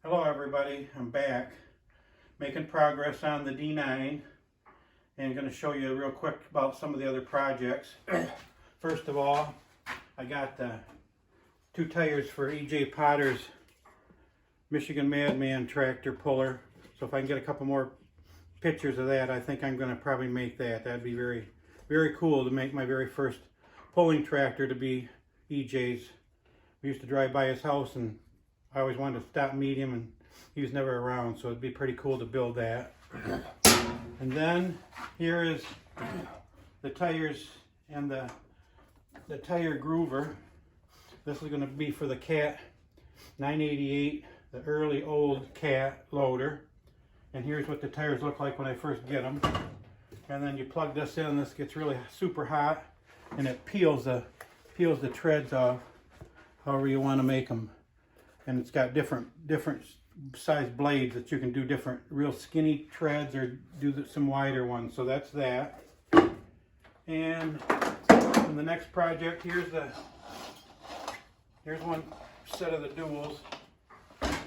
Hello everybody, I'm back making progress on the D-9 and going to show you real quick about some of the other projects. First of all, I got the 2 tires for E.J. Potter's Michigan Madman tractor puller. So if I can get a couple more pictures of that, I think I'm going to probably make that. That'd be very, very cool to make my very first pulling tractor to be E.J.'s. We used to drive by his house and I always wanted to stop and meet him, and he was never around, so it'd be pretty cool to build that. And then here is the tires and the tire groover. This is going to be for the Cat 988, the early old Cat loader. And here's what the tires look like when I first get them. And then you plug this in. This gets really super hot, and it peels the treads off, however you want to make them. And it's got different size blades that you can do different real skinny treads or do some wider ones. So that's that. And in the next project, here's one set of the duals.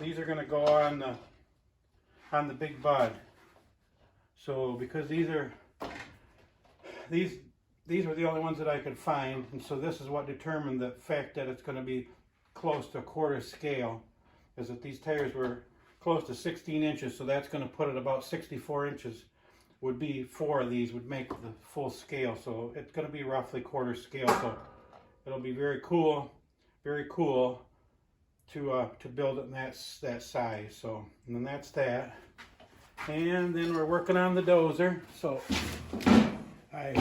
These are going to go on the big bud. So because these were the only ones that I could find, and so this is what determined the fact that it's going to be close to a quarter scale, is that these tires were close to 16 inches, so that's going to put it about 64 inches would be 4 of these would make the full scale. So it's going to be roughly quarter scale, so it'll be very cool to build it in that size. So, and then that's that. And then we're working on the dozer. So I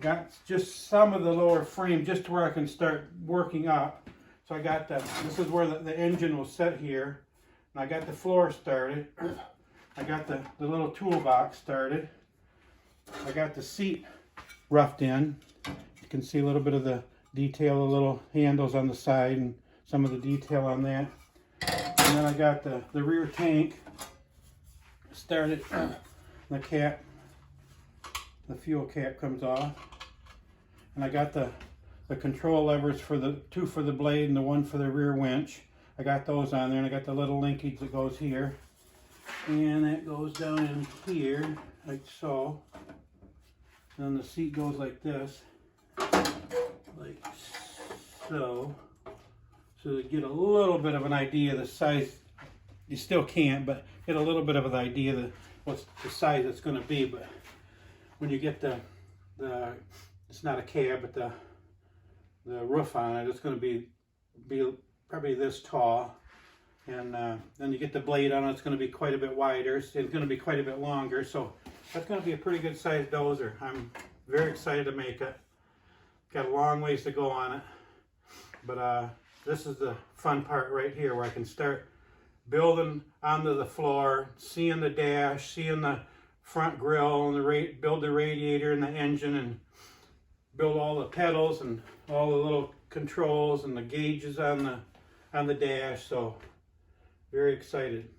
got just some of the lower frame just to where I can start working up. So I got this is where the engine will sit here. And I got the floor started. I got the little toolbox started. I got the seat roughed in. You can see a little bit of the detail, the little handles on the side and some of the detail on that. And then I got the rear tank started. The cap, the fuel cap comes off. And I got the control levers for the 2 for the blade and the 1 for the rear winch. I got those on there, and I got the little linkage that goes here. And that goes down in here, like so. And then the seat goes like this, like so. So to get a little bit of an idea of the size, you still can't, but get a little bit of an idea of what's the size it's going to be. But when you get the it's not a cab, but the roof on it, it's going to be probably this tall. And then you get the blade on it, it's going to be quite a bit wider. It's going to be quite a bit longer. So that's going to be a pretty good sized dozer. I'm very excited to make it. Got a long ways to go on it. But this is the fun part right here, where I can start building onto the floor, seeing the dash, seeing the front grille, and build the radiator and the engine, and build all the pedals and all the little controls and the gauges on the dash. So very excited.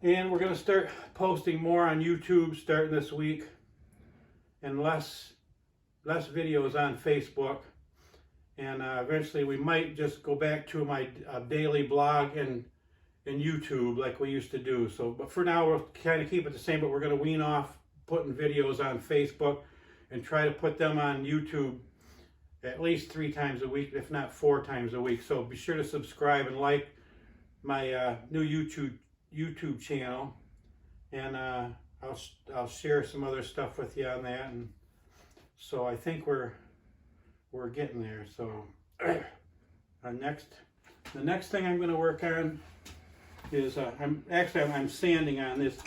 And we're going to start posting more on YouTube starting this week, and less videos on Facebook. And eventually we might just go back to my daily blog and YouTube like we used to do. So, but for now we'll kind of keep it the same, but we're going to wean off putting videos on Facebook and try to put them on YouTube at least 3 times a week, if not 4 times a week. So be sure to subscribe and like my new YouTube channel, and I'll share some other stuff with you on that. And so I think we're getting there. So the next thing I'm going to work on is I'm sanding on this.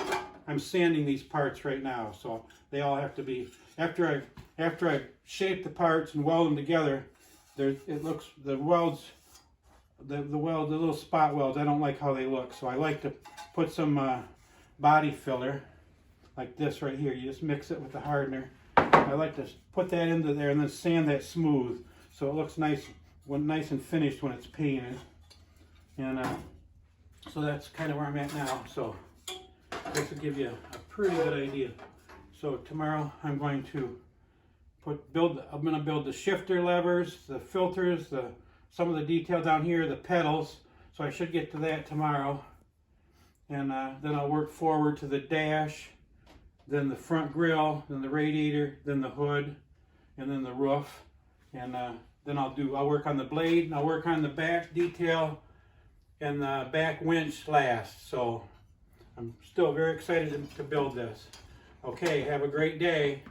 I'm sanding these parts right now, so they all have to be, after I shape the parts and weld them together, the little spot welds, I don't like how they look, so I like to put some body filler like this right here. You just mix it with the hardener. I like to put that into there and then sand that smooth so it looks nice and finished when it's painted. And so that's kind of where I'm at now. So this will give you a pretty good idea. So tomorrow I'm going to build the shifter levers, the filters, the some of the detail down here, the pedals. So I should get to that tomorrow. And then I'll work forward to the dash, then the front grille, then the radiator, then the hood, and then the roof. And then I'll work on the blade, and I'll work on the back detail and the back winch last. So I'm still very excited to build this. Okay, have a great day.